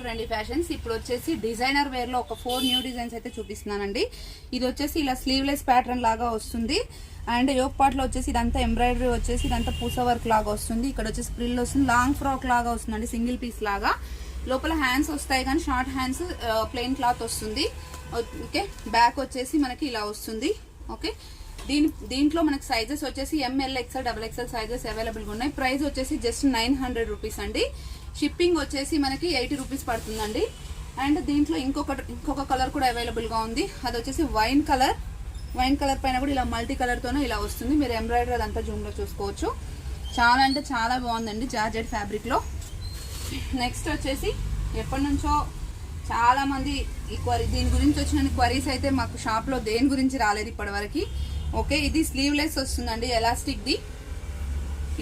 Trendy fashions. ఇప్పుడు వచ్చేసి designer wear లో ఒక 4 న్యూ డిజైన్స్ అయితే చూపిస్తున్నానండి. ఇది వచ్చేసి ఇలా స్లీవ్లెస్ ప్యాటర్న్ లాగా వస్తుంది. అండ్ యోక్ పార్ట్ లో వచ్చేసి ఇదంతా ఎంబ్రాయిడరీ వచ్చేసి ఇదంతా పూస వర్క్ లాగా వస్తుంది. ఇక్కడ వచ్చేసి ప్రిల్ వస్తుంది, లాంగ్ ఫ్రాక్ లాగా వస్తుందండి, సింగిల్ పీస్ లాగా. లోపల హ్యాండ్స్ వస్తాయి కానీ షార్ట్ హ్యాండ్స్, ప్లెయిన్ క్లాత్ వస్తుంది. ఓకే, బ్యాక్ వచ్చేసి మనకి ఇలా వస్తుంది. ఓకే, దీంట్లో మనకి సైజెస్ వచ్చేసి ML XL XXL sizes available గా ఉన్నాయి. ప్రైస్ వచ్చేసి జస్ట్ 900 రూపీస్ అండి. షిప్పింగ్ వచ్చేసి మనకి 80 రూపీస్ పడుతుందండి. అండ్ దీంట్లో ఇంకొక కలర్ కూడా అవైలబుల్ గా ఉంది. అది వచ్చేసి వైన్ కలర్ పైన కూడా ఇలా మల్టీ కలర్ తోనే ఇలా వస్తుంది. మీరు ఎంబ్రాయిడరీ అదంతా జూమ్ లో చూసుకోవచ్చు. చాలా అంటే చాలా బాగుందండి జార్జెట్ ఫ్యాబ్రిక్ లో. నెక్స్ట్ వచ్చేసి ఎప్పటి నుంచో చాలా మంది దీని గురించి వచ్చిన క్వరీస్ అయితే మాకు షాప్ లో దేని గురించి రాలేదు ఇప్పటి వరకు. ఓకే, ఇది స్లీవ్లెస్ వస్తుందండి, ఎలాస్టిక్ ది.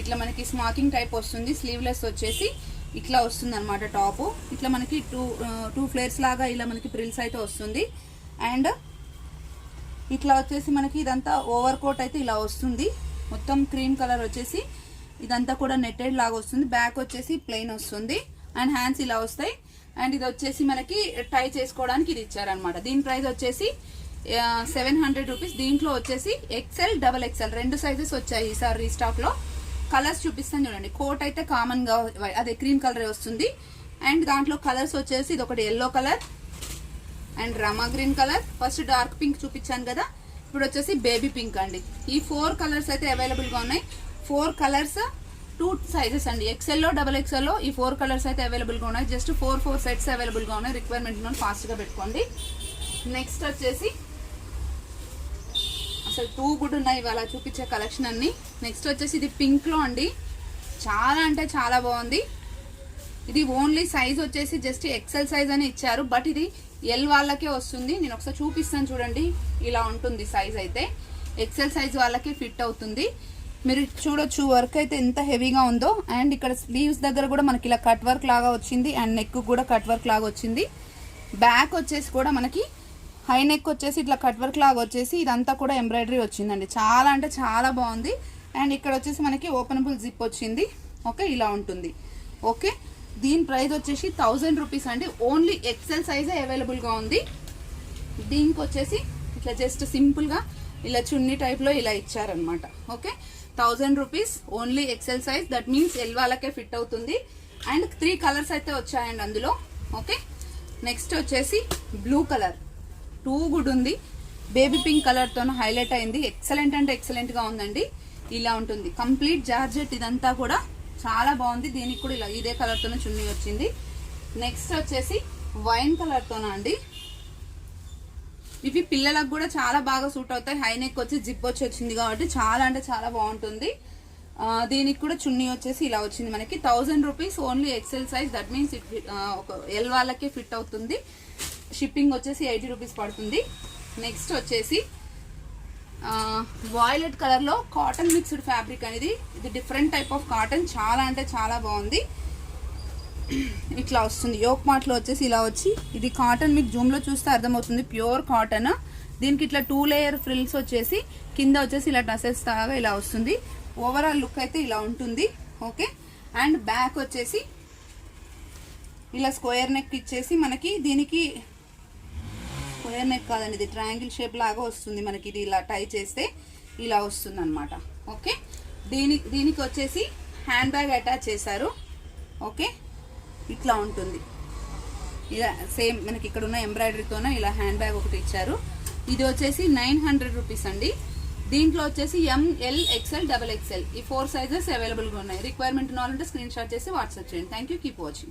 ఇట్లా మనకి స్మాకింగ్ టైప్ వస్తుంది. స్లీవ్లెస్ వచ్చేసి ఇట్లా వస్తుంది అనమాట. టాప్ ఇట్లా మనకి టూ ఫ్లేర్స్ లాగా ఇలా మనకి ప్రిల్స్ అయితే వస్తుంది. అండ్ ఇట్లా వచ్చేసి మనకి ఇదంతా ఓవర్ కోట్ అయితే ఇలా వస్తుంది. మొత్తం క్రీమ్ కలర్ వచ్చేసి ఇదంతా కూడా నెట్టెడ్ లాగా వస్తుంది. బ్యాక్ వచ్చేసి ప్లెయిన్ వస్తుంది అండ్ హ్యాండ్స్ ఇలా వస్తాయి. అండ్ ఇది వచ్చేసి మనకి టై చేసుకోవడానికి ఇది ఇచ్చారనమాట. దీని ప్రైస్ వచ్చేసి 700 రూపీస్. దీంట్లో వచ్చేసి XL XXL 2 సైజెస్ వచ్చాయి ఈసారి రీస్టాక్ లో. కలర్స్ చూపిస్తాను చూడండి. కోట్ అయితే కామన్ గా అదే క్రీమ్ కలర్ వస్తుంది. అండ్ దాంట్లో కలర్స్ వచ్చేసి ఇది ఒకటి yellow colour and Rama green colour, first dark pink చూపించాను కదా, ఇప్పుడు వచ్చేసి బేబీ పింక్ అండి. ఈ 4 కలర్స్ అయితే అవైలబుల్ గా ఉన్నాయి. 4 కలర్స్ 2 సైజెస్ అండి. XL లో XXL లో ఈ 4 కలర్స్ అయితే అవైలబుల్ గా ఉన్నాయి. జస్ట్ 4 సెట్స్ అవైలబుల్ గా ఉన్నాయి. రిక్వైర్మెంట్ ఫాస్ట్ గా పెట్టుకోండి. నెక్స్ట్ వచ్చేసి అసలు 2 కూడా ఉన్నాయి ఇవాళ చూపించే కలెక్షన్ అన్ని. నెక్స్ట్ వచ్చేసి ఇది పింక్ లో అండి, చాలా అంటే చాలా బాగుంది. ఇది ఓన్లీ సైజ్ వచ్చేసి జస్ట్ XL సైజ్ అని ఇచ్చారు, బట్ ఇది L వాళ్ళకే వస్తుంది. నేను ఒకసారి చూపిస్తాను చూడండి. ఇలా ఉంటుంది సైజ్ అయితే. XL సైజ్ వాళ్ళకే ఫిట్ అవుతుంది. మీరు చూడొచ్చు వర్క్ అయితే ఎంత హెవీగా ఉందో. అండ్ ఇక్కడ స్లీవ్స్ దగ్గర కూడా మనకి ఇలా కట్ వర్క్ లాగా వచ్చింది అండ్ నెక్ కూడా కట్ వర్క్ లాగా వచ్చింది. బ్యాక్ వచ్చేసి కూడా మనకి హై నెక్ వచ్చేసి ఇట్లా కట్ వర్క్ లాగా వచ్చేసి ఇదంతా కూడా ఎంబ్రాయిడరీ వచ్చిందండి. చాలా అంటే చాలా బాగుంది. అండ్ ఇక్కడ వచ్చేసి మనకి ఓపెనబుల్ జిప్ వచ్చింది. ఓకే, ఇలా ఉంటుంది. ఓకే, దీని ప్రైస్ వచ్చేసి 1000 రూపీస్ అండి. ఓన్లీ XL సైజే అవైలబుల్ గా ఉంది. దీనికి వచ్చేసి ఇట్లా జస్ట్ సింపుల్ గా ఇలా చున్నీ టైప్ లో ఇలా ఇచ్చారనమాట. Okay, 1000 rupees only XL size. That means L వాళ్ళకే ఫిట్ అవుతుంది. అండ్ 3 కలర్స్ అయితే వచ్చాయండి అందులో. ఓకే, నెక్స్ట్ వచ్చేసి బ్లూ కలర్ 2 గుడ్ ఉంది. బేబీ పింక్ కలర్ తో హైలైట్ అయింది. ఎక్సలెంట్ అంటే ఎక్సలెంట్ గా ఉందండి. ఇలా ఉంటుంది కంప్లీట్ జార్జెట్. ఇదంతా కూడా చాలా బాగుంది. దీనికి కూడా ఇలా ఇదే కలర్ తోనే చున్నీ వచ్చింది. నెక్స్ట్ వచ్చేసి వైన్ కలర్ తోన అండి. ఇవి పిల్లలకు కూడా చాలా బాగా సూట్ అవుతాయి. హై నెక్ వచ్చి జిప్ వచ్చి వచ్చింది కాబట్టి చాలా అంటే చాలా బాగుంటుంది. దీనికి కూడా చున్నీ వచ్చేసి ఇలా వచ్చింది మనకి. 1000 rupees only XL size. That means ఒక L వాళ్ళకే ఫిట్ అవుతుంది. షిప్పింగ్ వచ్చేసి 80 రూపీస్ పడుతుంది. నెక్స్ట్ వచ్చేసి వాయిలెట్ కలర్ లో కాటన్ మిక్స్డ్ ఫ్యాబ్రిక్ అనేది. ఇది డిఫరెంట్ టైప్ ఆఫ్ కాటన్. చాలా అంటే చాలా బాగుంది. ఇట్లా వస్తుంది. యోక్ మార్ట్ లో వచ్చేసి ఇలా వచ్చి ఇది కాటన్. మీకు జూమ్ లో చూస్తే అర్థమవుతుంది ప్యూర్ కాటన్. దీనికి ఇట్లా 2 లేయర్ ఫ్రిల్స్ వచ్చేసి కింద వచ్చేసి ఇలా టసెస్ లాగా ఇలా వస్తుంది. ఓవరాల్ లుక్ అయితే ఇలా ఉంటుంది. ఓకే, అండ్ బ్యాక్ వచ్చేసి ఇలా స్క్వేర్ నెక్ ఇచ్చేసి మనకి దీనికి స్క్వేర్ నెక్ కాదండి, ఇది ట్రయాంగిల్ షేప్ లాగా వస్తుంది మనకి. ఇది ఇలా టై చేస్తే ఇలా వస్తుంది అనమాట. ఓకే, దీనికి వచ్చేసి హ్యాండ్ బ్యాగ్ అటాచ్ చేశారు. ఓకే, ఇట్లా ఉంటుంది. ఇలా సేమ్ మనకి ఇక్కడ ఉన్న ఎంబ్రాయిడరీతోనే ఇలా హ్యాండ్ బ్యాగ్ ఒకటి ఇచ్చారు. ఇది వచ్చేసి 900 రూపీస్ అండి. దీంట్లో వచ్చేసి ML XL XXL ఈ 4 సైజెస్ అవైలబుల్ గా ఉన్నాయి. రిక్వైర్మెంట్ ఉన్న వాళ్ళంటే స్క్రీన్ షాట్ చేసి వాట్సాప్ చేయండి. Thank you, keep watching.